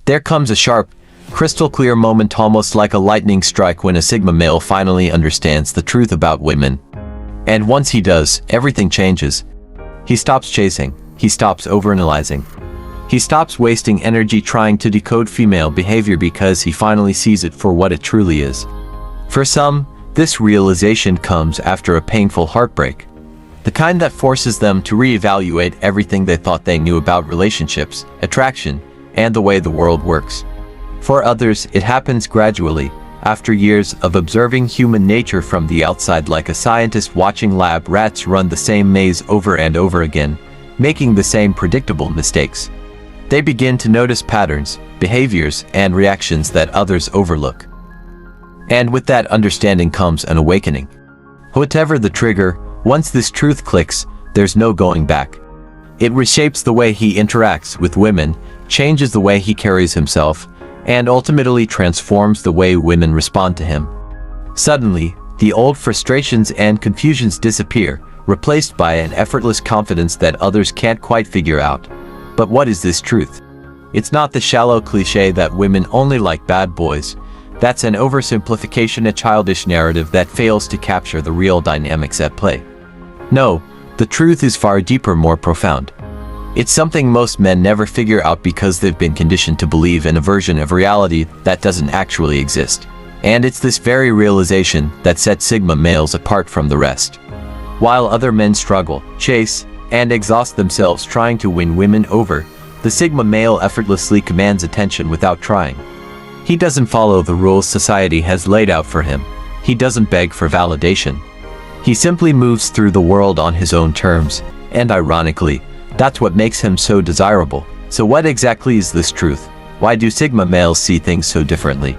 There comes a sharp, crystal-clear moment, almost like a lightning strike, when a Sigma male finally understands the truth about women. And once he does, everything changes. He stops chasing. He stops overanalyzing. He stops wasting energy trying to decode female behavior because he finally sees it for what it truly is. For some, this realization comes after a painful heartbreak. The kind that forces them to reevaluate everything they thought they knew about relationships, attraction, and the way the world works. For others, it happens gradually, after years of observing human nature from the outside, like a scientist watching lab rats run the same maze over and over again, making the same predictable mistakes. They begin to notice patterns, behaviors, and reactions that others overlook. And with that understanding comes an awakening. Whatever the trigger, once this truth clicks, there's no going back. It reshapes the way he interacts with women, changes the way he carries himself, and ultimately transforms the way women respond to him. Suddenly, the old frustrations and confusions disappear, replaced by an effortless confidence that others can't quite figure out. But what is this truth? It's not the shallow cliché that women only like bad boys. That's an oversimplification, a childish narrative that fails to capture the real dynamics at play. No, the truth is far deeper, more profound. It's something most men never figure out because they've been conditioned to believe in a version of reality that doesn't actually exist. And it's this very realization that sets Sigma males apart from the rest. While other men struggle, chase, and exhaust themselves trying to win women over, the Sigma male effortlessly commands attention without trying. He doesn't follow the rules society has laid out for him. He doesn't beg for validation. He simply moves through the world on his own terms, and ironically, that's what makes him so desirable. So what exactly is this truth? Why do Sigma males see things so differently?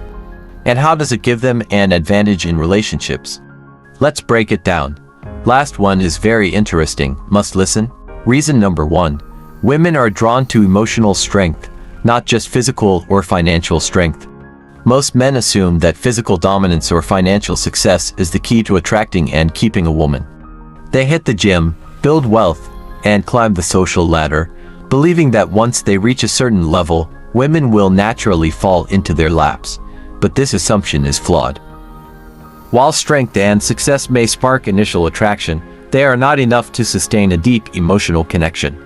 And how does it give them an advantage in relationships? Let's break it down. Last one is very interesting, must listen. Reason number 1. Women are drawn to emotional strength, not just physical or financial strength. Most men assume that physical dominance or financial success is the key to attracting and keeping a woman. They hit the gym, build wealth, and climb the social ladder, believing that once they reach a certain level, women will naturally fall into their laps. But this assumption is flawed. While strength and success may spark initial attraction, they are not enough to sustain a deep emotional connection.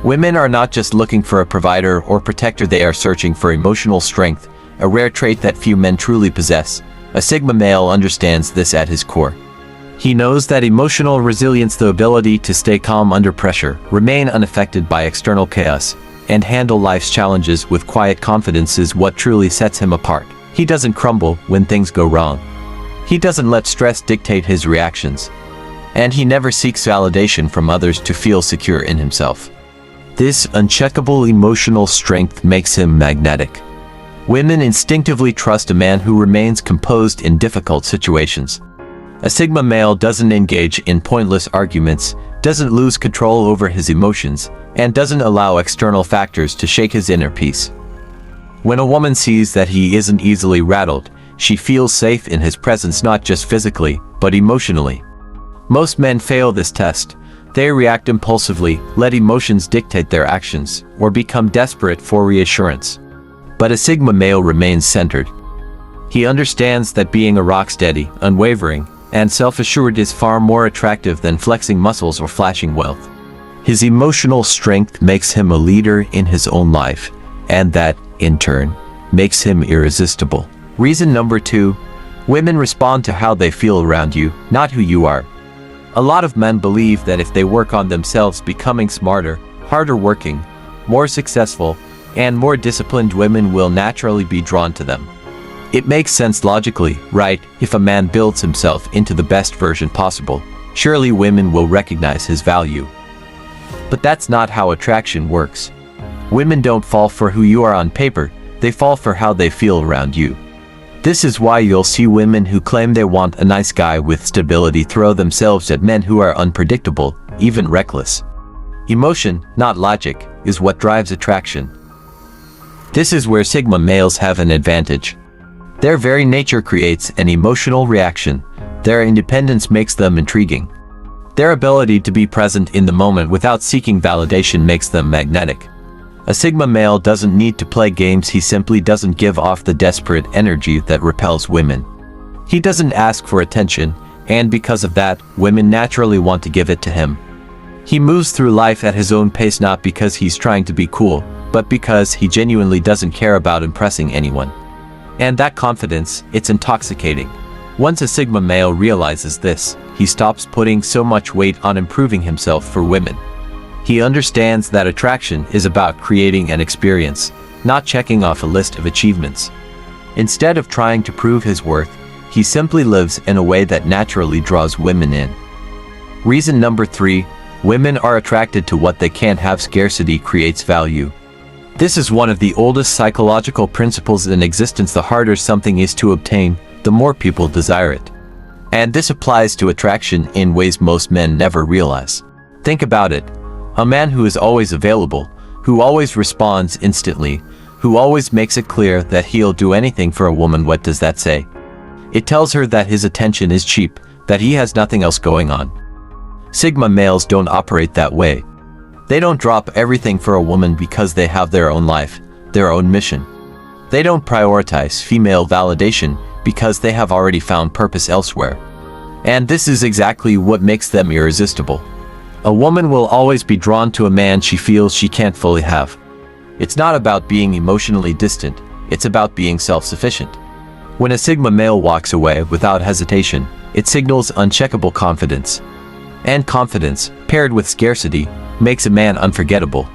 Women are not just looking for a provider or protector, they are searching for emotional strength, a rare trait that few men truly possess. A Sigma male understands this at his core. He knows that emotional resilience, the ability to stay calm under pressure, remain unaffected by external chaos, and handle life's challenges with quiet confidence, is what truly sets him apart. He doesn't crumble when things go wrong. He doesn't let stress dictate his reactions. And he never seeks validation from others to feel secure in himself. This uncheckable emotional strength makes him magnetic. Women instinctively trust a man who remains composed in difficult situations. A Sigma male doesn't engage in pointless arguments, doesn't lose control over his emotions, and doesn't allow external factors to shake his inner peace. When a woman sees that he isn't easily rattled, she feels safe in his presence, not just physically, but emotionally. Most men fail this test. They react impulsively, let emotions dictate their actions, or become desperate for reassurance. But a Sigma male remains centered. He understands that being a rock-steady, unwavering, and self-assured is far more attractive than flexing muscles or flashing wealth. His emotional strength makes him a leader in his own life, and that, in turn, makes him irresistible. Reason number 2. Women respond to how they feel around you, not who you are. A lot of men believe that if they work on themselves, becoming smarter, harder working, more successful, and more disciplined, women will naturally be drawn to them. It makes sense logically, right? If a man builds himself into the best version possible, surely women will recognize his value. But that's not how attraction works. Women don't fall for who you are on paper, they fall for how they feel around you. This is why you'll see women who claim they want a nice guy with stability throw themselves at men who are unpredictable, even reckless. Emotion, not logic, is what drives attraction. This is where Sigma males have an advantage. Their very nature creates an emotional reaction. Their independence makes them intriguing. Their ability to be present in the moment without seeking validation makes them magnetic. A Sigma male doesn't need to play games, he simply doesn't give off the desperate energy that repels women. He doesn't ask for attention, and because of that, women naturally want to give it to him. He moves through life at his own pace, not because he's trying to be cool, but because he genuinely doesn't care about impressing anyone. And that confidence, it's intoxicating. Once a Sigma male realizes this, he stops putting so much weight on improving himself for women. He understands that attraction is about creating an experience, not checking off a list of achievements. Instead of trying to prove his worth, he simply lives in a way that naturally draws women in. Reason number 3, women are attracted to what they can't have. Scarcity creates value. This is one of the oldest psychological principles in existence. The harder something is to obtain, the more people desire it. And this applies to attraction in ways most men never realize. Think about it. A man who is always available, who always responds instantly, who always makes it clear that he'll do anything for a woman, what does that say? It tells her that his attention is cheap, that he has nothing else going on. Sigma males don't operate that way. They don't drop everything for a woman because they have their own life, their own mission. They don't prioritize female validation because they have already found purpose elsewhere. And this is exactly what makes them irresistible. A woman will always be drawn to a man she feels she can't fully have. It's not about being emotionally distant, it's about being self-sufficient. When a Sigma male walks away without hesitation, it signals uncheckable confidence. And confidence, paired with scarcity, makes a man unforgettable.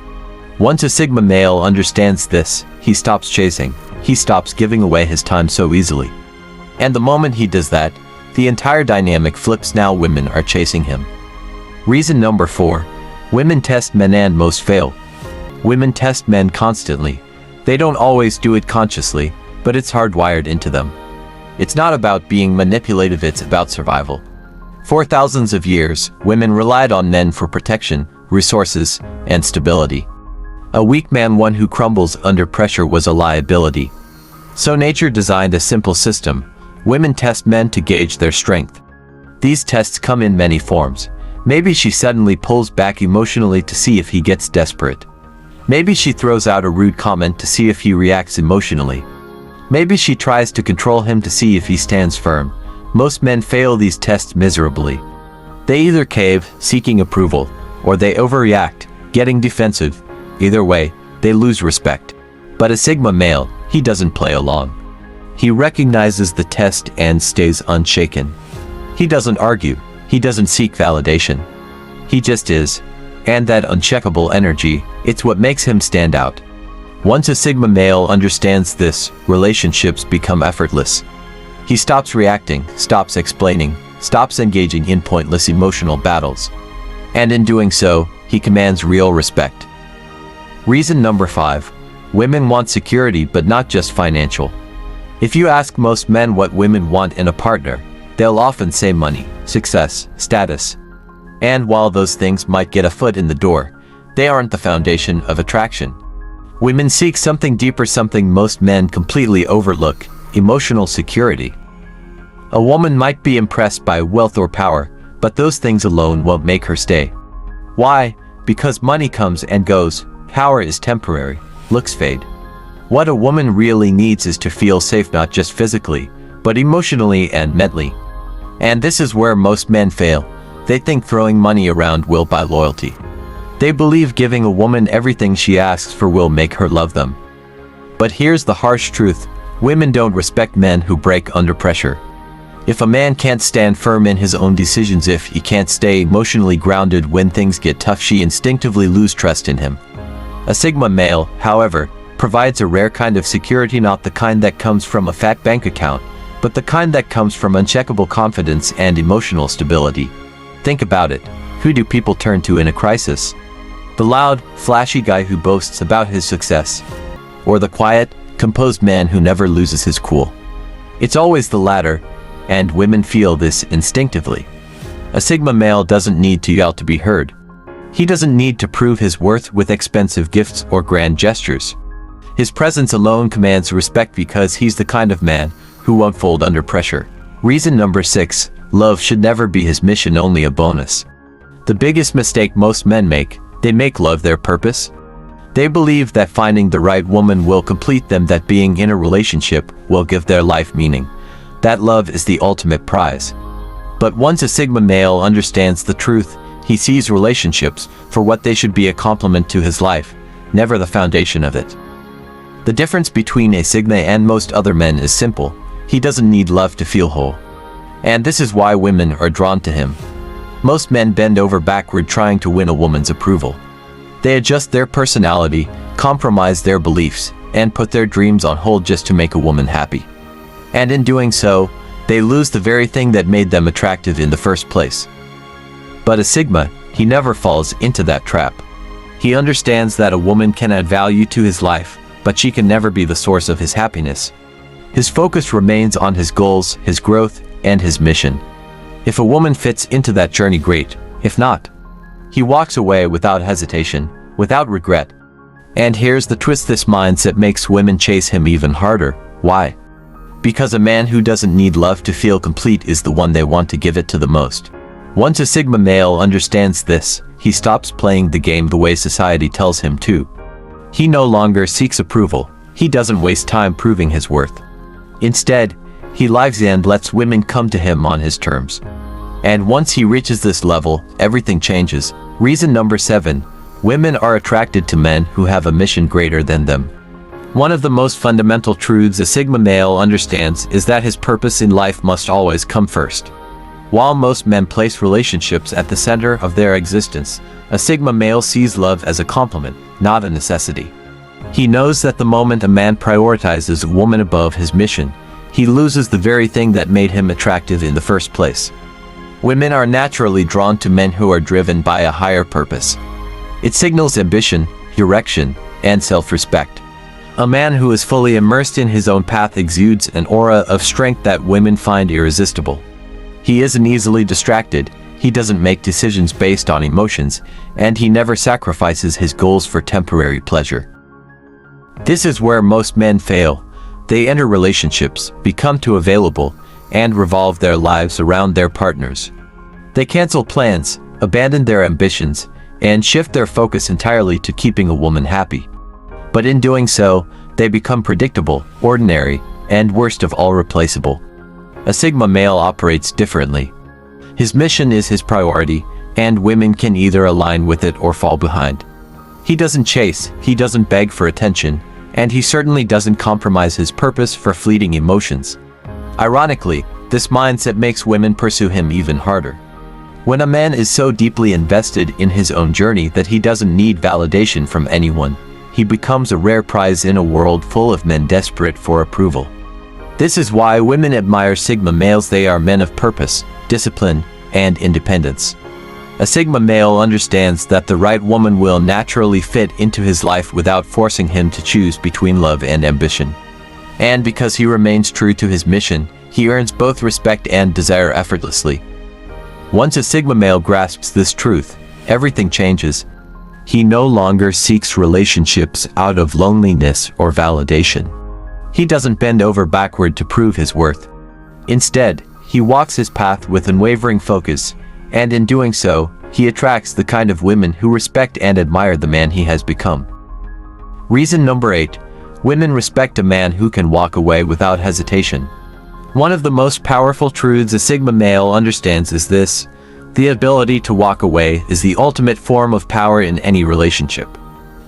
Once a Sigma male understands this, he stops chasing, he stops giving away his time so easily. And the moment he does that, the entire dynamic flips. Now women are chasing him. Reason number 4, women test men and most fail. Women test men constantly. They don't always do it consciously, but it's hardwired into them. It's not about being manipulative, it's about survival. For thousands of years, women relied on men for protection, resources, and stability. A weak man, one who crumbles under pressure, was a liability. So nature designed a simple system. Women test men to gauge their strength. These tests come in many forms. Maybe she suddenly pulls back emotionally to see if he gets desperate. Maybe she throws out a rude comment to see if he reacts emotionally. Maybe she tries to control him to see if he stands firm. Most men fail these tests miserably. They either cave, seeking approval, or they overreact, getting defensive. Either way, they lose respect. But a Sigma male, he doesn't play along. He recognizes the test and stays unshaken. He doesn't argue. He doesn't seek validation. He just is. And that uncheckable energy, it's what makes him stand out. Once a Sigma male understands this, relationships become effortless. He stops reacting, stops explaining, stops engaging in pointless emotional battles. And in doing so, he commands real respect. Reason number 5, women want security, but not just financial. If you ask most men what women want in a partner, they'll often say money, success, status. And while those things might get a foot in the door, they aren't the foundation of attraction. Women seek something deeper, something most men completely overlook: emotional security. A woman might be impressed by wealth or power, but those things alone won't make her stay. Why? Because money comes and goes, power is temporary, looks fade. What a woman really needs is to feel safe, not just physically, but emotionally and mentally. And this is where most men fail. They think throwing money around will buy loyalty. They believe giving a woman everything she asks for will make her love them. But here's the harsh truth: women don't respect men who break under pressure. If a man can't stand firm in his own decisions, if he can't stay emotionally grounded when things get tough, she instinctively loses trust in him. A Sigma male, however, provides a rare kind of security, not the kind that comes from a fat bank account, but the kind that comes from uncheckable confidence and emotional stability. Think about it. Who do people turn to in a crisis? The loud, flashy guy who boasts about his success? Or the quiet, composed man who never loses his cool? It's always the latter, and women feel this instinctively. A Sigma male doesn't need to yell to be heard. He doesn't need to prove his worth with expensive gifts or grand gestures. His presence alone commands respect because he's the kind of man who won't fold under pressure. Reason number 6, love should never be his mission, only a bonus. The biggest mistake most men make, they make love their purpose. They believe that finding the right woman will complete them, that being in a relationship will give their life meaning, that love is the ultimate prize. But once a Sigma male understands the truth, he sees relationships for what they should be: a complement to his life, never the foundation of it. The difference between a Sigma and most other men is simple: he doesn't need love to feel whole. And this is why women are drawn to him. Most men bend over backward trying to win a woman's approval. They adjust their personality, compromise their beliefs, and put their dreams on hold just to make a woman happy. And in doing so, they lose the very thing that made them attractive in the first place. But a Sigma, he never falls into that trap. He understands that a woman can add value to his life, but she can never be the source of his happiness. His focus remains on his goals, his growth, and his mission. If a woman fits into that journey, great. If not, he walks away without hesitation, without regret. And here's the twist: this mindset makes women chase him even harder. Why? Because a man who doesn't need love to feel complete is the one they want to give it to the most. Once a Sigma male understands this, he stops playing the game the way society tells him to. He no longer seeks approval. He doesn't waste time proving his worth. Instead, he lives and lets women come to him on his terms. And once he reaches this level, everything changes. Reason number 7. Women are attracted to men who have a mission greater than them. One of the most fundamental truths a Sigma male understands is that his purpose in life must always come first. While most men place relationships at the center of their existence, a Sigma male sees love as a complement, not a necessity. He knows that the moment a man prioritizes a woman above his mission, he loses the very thing that made him attractive in the first place. Women are naturally drawn to men who are driven by a higher purpose. It signals ambition, direction, and self-respect. A man who is fully immersed in his own path exudes an aura of strength that women find irresistible. He isn't easily distracted, he doesn't make decisions based on emotions, and he never sacrifices his goals for temporary pleasure. This is where most men fail. They enter relationships, become too available, and revolve their lives around their partners. They cancel plans, abandon their ambitions, and shift their focus entirely to keeping a woman happy. But in doing so, they become predictable, ordinary, and worst of all, replaceable. A Sigma male operates differently. His mission is his priority, and women can either align with it or fall behind. He doesn't chase, he doesn't beg for attention, and he certainly doesn't compromise his purpose for fleeting emotions. Ironically, this mindset makes women pursue him even harder. When a man is so deeply invested in his own journey that he doesn't need validation from anyone, he becomes a rare prize in a world full of men desperate for approval. This is why women admire Sigma males. They are men of purpose, discipline, and independence. A Sigma male understands that the right woman will naturally fit into his life without forcing him to choose between love and ambition. And because he remains true to his mission, he earns both respect and desire effortlessly. Once a Sigma male grasps this truth, everything changes. He no longer seeks relationships out of loneliness or validation. He doesn't bend over backward to prove his worth. Instead, he walks his path with unwavering focus, and in doing so, he attracts the kind of women who respect and admire the man he has become. Reason number 8. Women respect a man who can walk away without hesitation. One of the most powerful truths a Sigma male understands is this: the ability to walk away is the ultimate form of power in any relationship.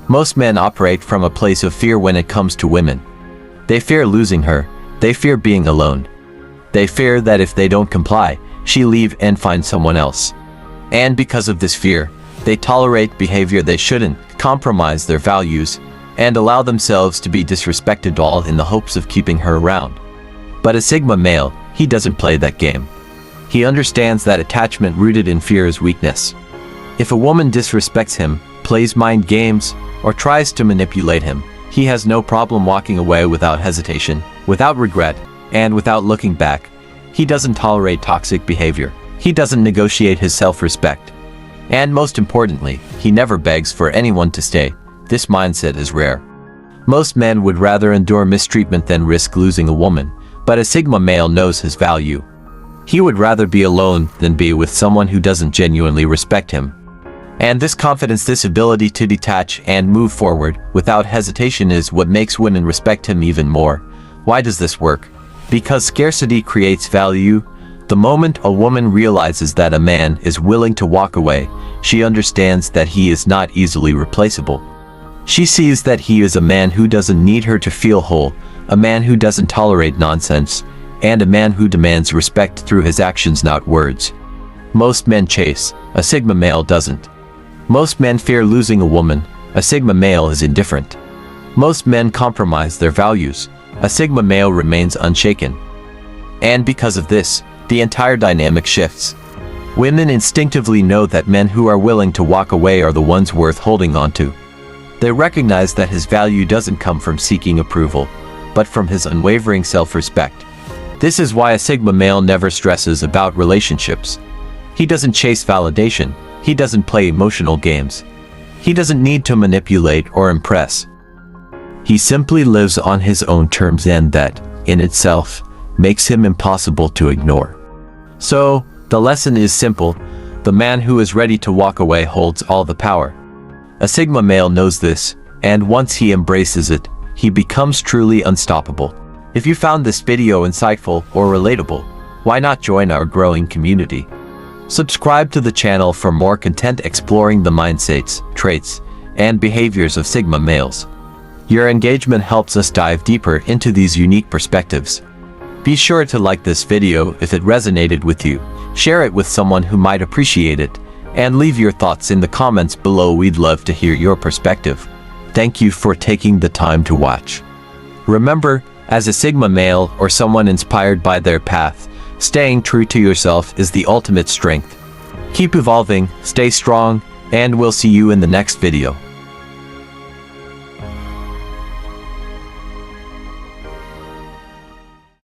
Most men operate from a place of fear when it comes to women. They fear losing her, they fear being alone. They fear that if they don't comply, she'll leave and find someone else. And because of this fear, they tolerate behavior they shouldn't, compromise their values, and allow themselves to be disrespected, all in the hopes of keeping her around. But a Sigma male, he doesn't play that game. He understands that attachment rooted in fear is weakness. If a woman disrespects him, plays mind games, or tries to manipulate him, he has no problem walking away without hesitation, without regret, and without looking back. He doesn't tolerate toxic behavior. He doesn't negotiate his self-respect. And most importantly, he never begs for anyone to stay. This mindset is rare. Most men would rather endure mistreatment than risk losing a woman, but a Sigma male knows his value. He would rather be alone than be with someone who doesn't genuinely respect him. And this confidence, this ability to detach and move forward without hesitation is what makes women respect him even more. Why does this work? Because scarcity creates value. The moment a woman realizes that a man is willing to walk away, she understands that he is not easily replaceable. She sees that he is a man who doesn't need her to feel whole, a man who doesn't tolerate nonsense, and a man who demands respect through his actions, not words. Most men chase, a Sigma male doesn't. Most men fear losing a woman, a Sigma male is indifferent. Most men compromise their values, a Sigma male remains unshaken. And because of this, the entire dynamic shifts. Women instinctively know that men who are willing to walk away are the ones worth holding on to. They recognize that his value doesn't come from seeking approval, but from his unwavering self-respect. This is why a Sigma male never stresses about relationships. He doesn't chase validation. He doesn't play emotional games. He doesn't need to manipulate or impress. He simply lives on his own terms, and that, in itself, makes him impossible to ignore. So, the lesson is simple. The man who is ready to walk away holds all the power. A Sigma male knows this, and once he embraces it, he becomes truly unstoppable. If you found this video insightful or relatable, why not join our growing community? Subscribe to the channel for more content exploring the mindsets, traits, and behaviors of Sigma males. Your engagement helps us dive deeper into these unique perspectives. Be sure to like this video if it resonated with you, share it with someone who might appreciate it, and leave your thoughts in the comments below. We'd love to hear your perspective. Thank you for taking the time to watch. Remember, as a Sigma male or someone inspired by their path, staying true to yourself is the ultimate strength. Keep evolving, stay strong, and we'll see you in the next video.